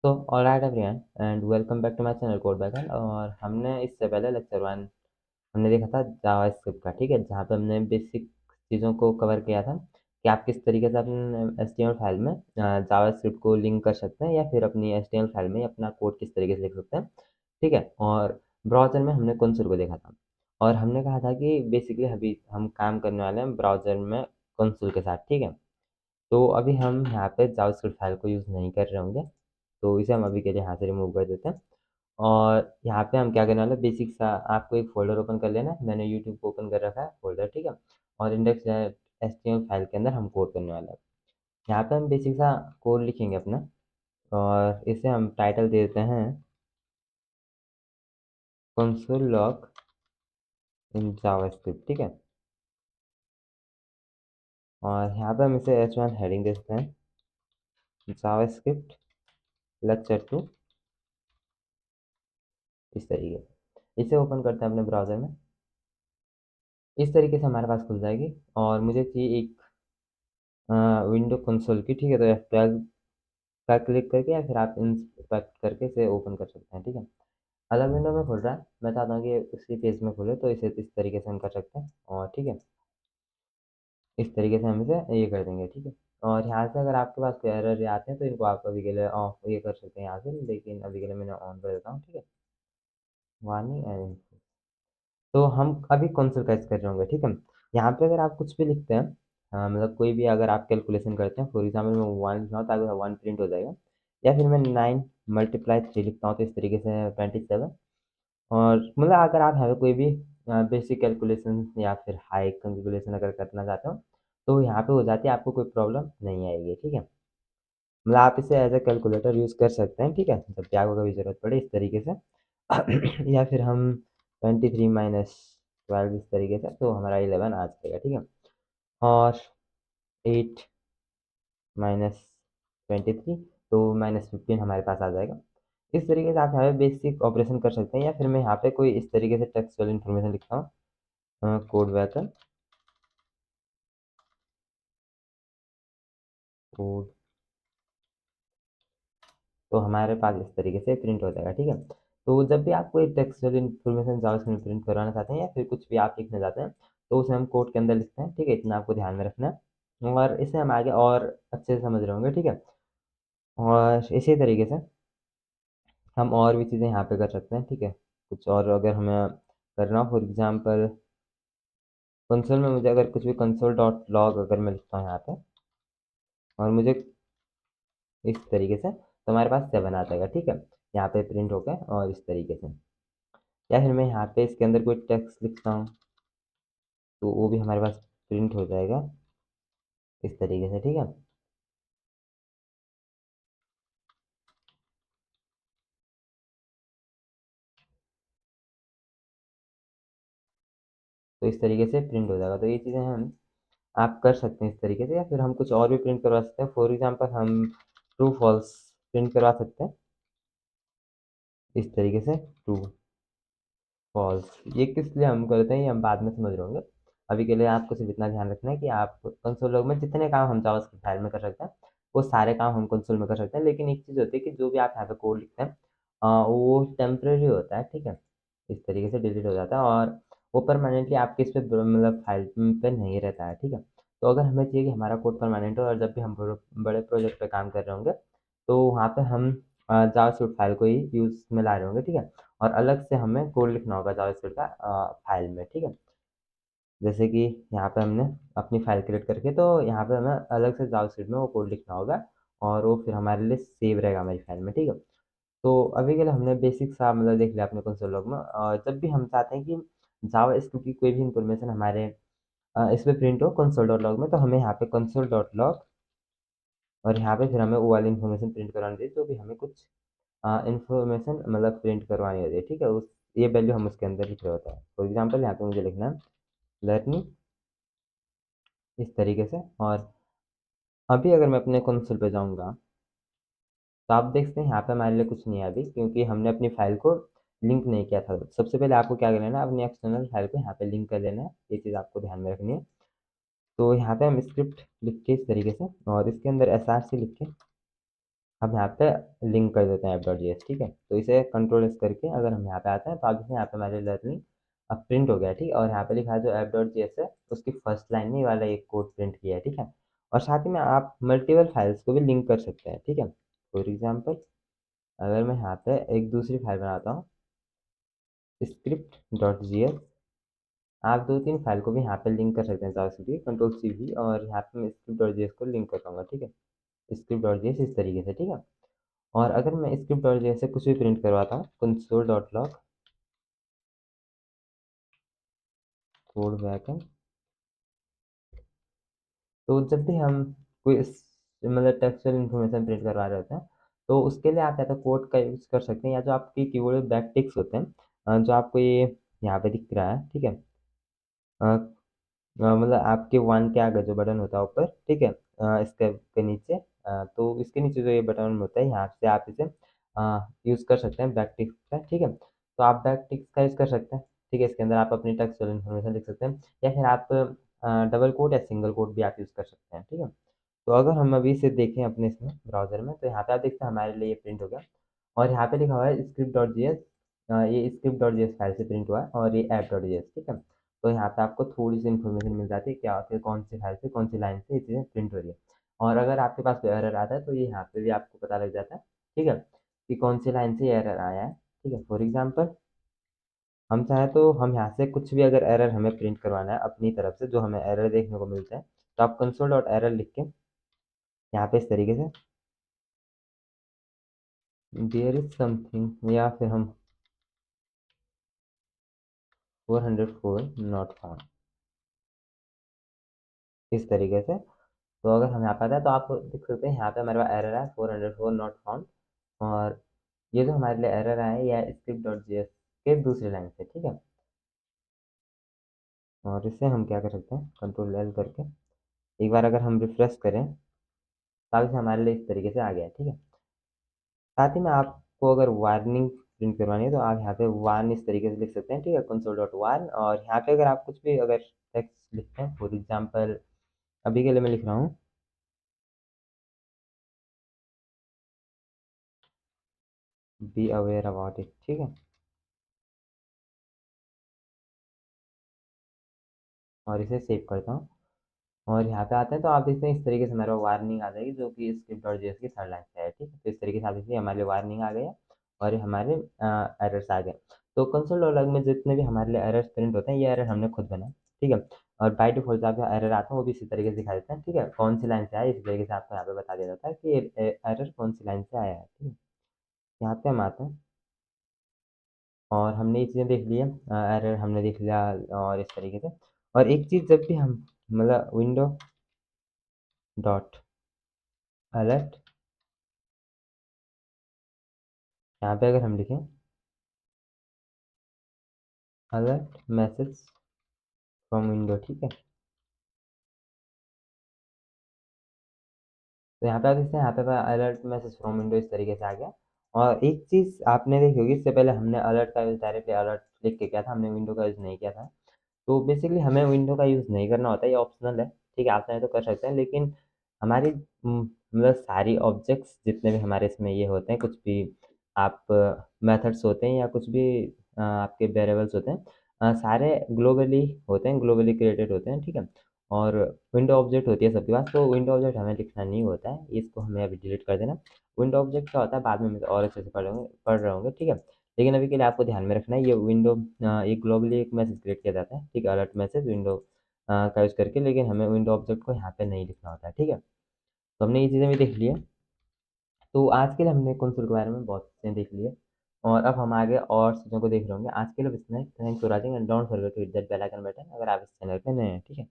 तो alright everyone and welcome back to my channel code backend. और हमने इससे पहले लेक्चर 1 हमने देखा था जावास्क्रिप्ट का, ठीक है, जहाँ पे हमने बेसिक चीज़ों को कवर किया था कि आप किस तरीके से अपने एचटीएमएल फाइल में जावास्क्रिप्ट को लिंक कर सकते हैं या फिर अपनी एचटीएमएल फाइल में अपना कोड किस तरीके से लिख सकते हैं, ठीक है। और ब्राउज़र में हमने कंसोल को देखा था और हमने कहा था कि बेसिकली अभी हम काम करने वाले हैं ब्राउज़र में कंसोल के साथ, ठीक है। तो अभी हम यहाँ पे जावास्क्रिप्ट फाइल को यूज़ नहीं कर रहे होंगे, तो इसे हम अभी के लिए यहाँ से रिमूव कर देते हैं। और यहाँ पे हम क्या करने वाले हैं, बेसिक सा आपको एक फ़ोल्डर ओपन कर लेना है। मैंने यूट्यूब को ओपन कर रखा है फ़ोल्डर, ठीक है। और इंडेक्स एचटीएमएल फाइल के अंदर हम कोड करने वाले हैं। यहाँ पे हम बेसिक सा कोड लिखेंगे अपना और इसे हम टाइटल दे देते हैं कंसोल लॉग इन जावास्क्रिप्ट, ठीक है। और यहाँ पे हम इसे H1 हेडिंग दे देते हैं जावास्क्रिप्ट लेक्चर 2, इस तरीके से। इसे ओपन करते हैं अपने ब्राउज़र में। इस तरीके से हमारे पास खुल जाएगी और मुझे चाहिए एक विंडो कंसोल की, ठीक है। तो F12 का क्लिक करके या फिर आप इंस्पेक्ट करके इसे ओपन कर सकते हैं, ठीक है। अलग विंडो में खुल रहा है, मैं चाहता हूँ कि उसी पेज में खुले, तो इसे इस तरीके से हम कर सकते हैं और ठीक है, इस तरीके से हम इसे ये कर देंगे, ठीक है। और यहाँ से अगर आपके पास कोई एरर आते हैं तो इनको आप अभी के लिए ऑफ ये कर सकते हैं यहाँ से, लेकिन अभी के लिए मैंने ऑन कर देता हूँ, ठीक है। वार्निंग एंड तो हम अभी कंसोल कैच कर रहे होंगे, ठीक है। यहाँ पे अगर आप कुछ भी लिखते हैं, मतलब कोई भी अगर आप कैलकुलेशन करते हैं, फॉर एग्जाम्पल मैं 1 लिख रहा हूँ ताकि 1 प्रिंट हो जाएगा, या फिर मैं 9 मल्टीप्लाई 3 लिखता हूँ तो इस तरीके से 27। और मतलब अगर आप यहाँ पे कोई भी बेसिक कैलकुलेशन या फिर हाई कैलकुलेशन अगर करना चाहते हो तो यहाँ पे हो जाती है, आपको कोई प्रॉब्लम नहीं आएगी, ठीक है। मतलब आप इसे एज ए कैलकुलेटर यूज़ कर सकते हैं, ठीक है, जब भी आपको कभी ज़रूरत पड़े इस तरीके से। या फिर हम 23 माइनस 12 इस तरीके से, तो हमारा 11 आ जाएगा, ठीक है। और 8 माइनस 23, तो -15 हमारे पास आ जाएगा। इस तरीके से आप यहाँ पे बेसिक ऑपरेशन कर सकते हैं, या फिर मैं यहाँ पे कोई इस तरीके से टेक्सचुअल इन्फॉर्मेशन लिखता हूँ, कोड वेक्टर कोड, तो हमारे पास इस तरीके से प्रिंट हो जाएगा, ठीक है। तो जब भी आप कोई टेक्सचुअल इन्फॉर्मेशन जावास्क्रिप्ट में प्रिंट करवाना चाहते हैं या फिर कुछ भी आप लिखना चाहते हैं तो उसे हम कोड के अंदर लिखते हैं, ठीक है। इतना आपको ध्यान में रखना है और इसे हम आगे और अच्छे से समझ रहे होंगे, ठीक है। और इसी तरीके से हम और भी चीज़ें यहाँ पे कर सकते हैं, ठीक है। कुछ और अगर हमें करना हो, फॉर एग्जांपल कंसोल में मुझे अगर कुछ भी कंसोल डॉट लॉग अगर मैं लिखता हूँ यहाँ पे और मुझे इस तरीके से, तो हमारे पास 7 आ जाएगा, ठीक है। यहाँ पे प्रिंट हो गया और इस तरीके से। या फिर मैं यहाँ पे इसके अंदर कोई टेक्स्ट लिखता हूँ तो वो भी हमारे पास प्रिंट हो जाएगा इस तरीके से, ठीक है। तो इस तरीके से प्रिंट हो जाएगा। तो ये चीज़ें हम आप कर सकते हैं इस तरीके से, या फिर हम कुछ और भी प्रिंट करवा सकते हैं। फॉर एग्जांपल हम ट्रू फॉल्स प्रिंट करवा सकते हैं इस तरीके से, ट्रू फॉल्स। ये किस लिए हम करते हैं ये हम बाद में समझ रहे होंगे। अभी के लिए आपको सिर्फ इतना ध्यान रखना है कि आप कंसोल लॉग में जितने काम हम जावास्क्रिप्ट फाइल में कर सकते हैं वो सारे काम हम कंसोल में कर सकते हैं। लेकिन एक चीज़ होती है कि जो भी आप यहाँ पे कोड लिखते हैं वो टेम्परेरी होता है, ठीक है। इस तरीके से डिलीट हो जाता है और वो परमानेंटली आपके इस पे मतलब फाइल पे नहीं रहता है, ठीक है। तो अगर हमें चाहिए कि हमारा कोड परमानेंट हो और जब भी हम बड़े प्रोजेक्ट पे काम कर रहे होंगे तो वहाँ पे हम जावास्क्रिप्ट फाइल को ही यूज़ में ला रहे होंगे, ठीक है। और अलग से हमें कोड लिखना होगा जावास्क्रिप्ट का फाइल में, ठीक है। जैसे कि यहाँ पे हमने अपनी फाइल क्रिएट करके, तो यहाँ पे हमें अलग से जावास्क्रिप्ट में वो कोड लिखना होगा और वो फिर हमारे लिए सेव रहेगा हमारी फाइल में, ठीक है। तो अभी के लिए हमने बेसिक सा मतलब देख लिया अपने कंसोल लॉग में। और जब भी हम चाहते हैं कि जावास्क्रिप्ट की कोई भी इंफॉर्मेशन हमारे इसमें प्रिंट हो कंसोल डॉट लॉग में, तो हमें यहाँ पे कंसोल डॉट लॉग और यहाँ पे फिर हमें वो वाली इन्फॉर्मेशन प्रिंट करवानी थी जो भी हमें कुछ इन्फॉर्मेशन मतलब प्रिंट करवानी होती है, ठीक है। उस ये वैल्यू हम उसके अंदर लिख रहे होता है। फॉर एग्जांपल यहाँ पे मुझे लिखना है लर्निंग इस तरीके से। और अभी अगर मैं अपने कंसोल पे जाऊँगा तो आप देख सकते हैं यहाँ पे हमारे लिए कुछ नहीं है अभी, क्योंकि हमने अपनी फाइल को लिंक नहीं किया था। सबसे पहले आपको क्या कर लेना है, अपनी एक्सटर्नल फाइल को यहाँ पे लिंक कर लेना है, ये चीज़ आपको ध्यान में रखनी है। तो यहाँ पे हम स्क्रिप्ट लिख के इस तरीके से और इसके अंदर src लिख के हम यहाँ पे लिंक कर देते हैं app.js, ठीक है। तो इसे कंट्रोल एस करके अगर हम यहाँ पे आते हैं तो आप देखिए यहाँ पे हमारी लर्निंग अब प्रिंट हो गया, ठीक है। और यहाँ पे लिखा है जो app.js है उसकी फर्स्ट लाइन में ये वाला एक कोड प्रिंट किया है, ठीक है। और साथ ही में आप मल्टीपल फाइल्स को भी लिंक कर सकते हैं, ठीक है। फॉर एग्जाम्पल अगर मैं यहाँ पे एक दूसरी फाइल बनाता हूँ script.js, आप 2-3 फाइल को भी यहाँ पे लिंक कर सकते हैं जावास्क्रिप्ट की, कंट्रोल सी भी, और यहाँ पे मैं script.js को लिंक कर पाऊंगा, ठीक है। script.js इस तरीके से, ठीक है। और अगर मैं script.js से कुछ भी प्रिंट करवाता हूँ console.log कोड बैकएंड, तो जब भी हम कोई मतलब टेक्सचुअल इन्फॉर्मेशन प्रिंट करवा रहे होते हैं तो उसके लिए आप या तो कोड का यूज़ कर सकते हैं या जो आपकी कीबोर्ड में बैक टिक्स होते हैं, जो आपको ये यहाँ पे दिख रहा है, ठीक है। मतलब आपके वन के आगे जो बटन होता है ऊपर, ठीक है, इसके के नीचे, तो इसके नीचे जो ये बटन होता है यहाँ से आप इसे यूज़ कर सकते हैं बैक टिक्स का, ठीक है। तो आप बैक टिक्स का यूज़ कर सकते हैं, ठीक है। इसके अंदर आप अपनी टेक्सचुअल इन्फॉर्मेशन लिख सकते हैं या फिर आप डबल कोट या सिंगल कोट भी आप यूज़ कर सकते हैं, ठीक है। तो अगर हम अभी इसे देखें अपने इसमें ब्राउज़र में तो यहाँ पे आप देखते हैं हमारे लिए ये प्रिंट हो गया और यहाँ पे लिखा हुआ है script.js, ये script.js फाइल से प्रिंट हुआ है और ये app.js, ठीक है। तो यहाँ पे आपको थोड़ी सी इन्फॉर्मेशन मिल जाती है क्या होती है, कौन सी फाइल से कौन सी लाइन से ये चीज़ें प्रिंट हो रही है। और अगर आपके पास कोई एरर आता है तो ये यहाँ पे भी आपको पता लग जाता है, ठीक है, कि कौन सी लाइन से एरर आया है, ठीक है। फॉर एग्जाम्पल हम चाहें तो हम यहाँ से कुछ भी अगर एरर हमें प्रिंट करवाना है अपनी तरफ से जो हमें एरर देखने को मिलता है तो आप कंसोल डॉट एरर लिख के यहाँ पे इस तरीके से देयर इज समथिंग या फिर हम 404 नॉट फाउंड इस तरीके से। तो अगर हम यहाँ पे आता है तो आप देख सकते हैं यहाँ पे हमारे पास एरर है 404 नॉट फाउंड, और ये जो हमारे लिए एरर आया है यह स्क्रिप्ट डॉट जी एस के दूसरी लाइन से, ठीक है। और इससे हम क्या कर सकते हैं कंट्रोल एल करके एक बार अगर हम रिफ्रेश करें तब से हमारे लिए इस तरीके से आ गया है, ठीक है। साथ ही में आपको अगर वार्निंग प्रिंट करवानी है तो आप यहाँ पे वार्न इस तरीके से लिख सकते हैं, ठीक है, कंसोल डॉट वार्न। और यहाँ पे अगर आप कुछ भी अगर टेक्स्ट लिखते हैं फॉर एग्जाम्पल अभी के लिए मैं लिख रहा हूँ बी अवेयर अबाउट इट, ठीक है। और इसे सेव करता हूँ और यहाँ पे आते हैं तो आप देखते हैं इस तरीके से हमारे वार्निंग आ जाएगी जो कि स्क्रिप्ट डॉट जेएस की थर्ड लाइन से है, ठीक है। तो इस तरीके से आप देखिए हमारे वार्निंग आ गई है और ये हमारे एरर्स आ गए। तो कंसोल लॉग में जितने भी हमारे लिए एरर्स प्रिंट होते हैं ये एरर हमने खुद बनाए, ठीक है। और बाय डिफॉल्ट जो आपका एरर आता है वो भी इसी तरीके से दिखा देता है, ठीक है, कौन सी लाइन से आया इसी तरीके से आपको यहाँ पे बता दिया जाता है कि एरर कौन सी लाइन से आया है, ठीक है। यहाँ पे हम आते हैं और हमने ये चीज़ें देख ली है, एरर हमने देख लिया और इस तरीके से। और एक चीज़ जब भी हम मतलब विंडो डॉट अलर्ट यहाँ पे अगर हम लिखें अलर्ट मैसेज फ्रॉम विंडो, ठीक है। तो यहाँ पे आप देखते हैं यहाँ पे अलर्ट मैसेज फ्रॉम विंडो इस तरीके से आ गया। और एक चीज़ आपने देखी होगी इससे पहले हमने अलर्ट का यूज़ डायरेक्टली अलर्ट लिख के किया था, हमने विंडो का यूज़ नहीं किया था। तो बेसिकली हमें विंडो का यूज़ नहीं करना होता है, ये ऑप्शनल है, ठीक है, आप चाहें तो कर सकते हैं। लेकिन हमारी मतलब सारी ऑब्जेक्ट्स जितने भी हमारे इसमें ये होते हैं कुछ भी आप मेथड्स होते हैं या कुछ भी आपके वेरिएबल्स होते हैं, सारे ग्लोबली होते हैं, ग्लोबली क्रिएटेड होते हैं, ठीक है। और विंडो ऑब्जेक्ट होती है सबके पास, तो विंडो ऑब्जेक्ट हमें लिखना नहीं होता है, इसको हमें अभी डिलीट कर देना। विंडो ऑब्जेक्ट क्या होता है बाद में और अच्छे से पढ़ रहे होंगे, ठीक है। लेकिन अभी के लिए आपको ध्यान में रखना है ये विंडो एक ग्लोबली एक मैसेज क्रिएट किया जाता है, ठीक है, अलर्ट मैसेज विंडो का यूज़ करके, लेकिन हमें विंडो ऑब्जेक्ट को यहाँ पे नहीं लिखना होता है, ठीक है। तो हमने ये चीज़ें भी देख ली है। तो आज के लिए हमने कंसोल के बारे में बहुत चीज़ें देख ली है और अब हम आगे और चीज़ों को देख रहे होंगे। आज के लिए बस इतना ही। Thanks for watching and don't forget to hit that bell icon button अगर आप इस चैनल पे नए हैं, ठीक है।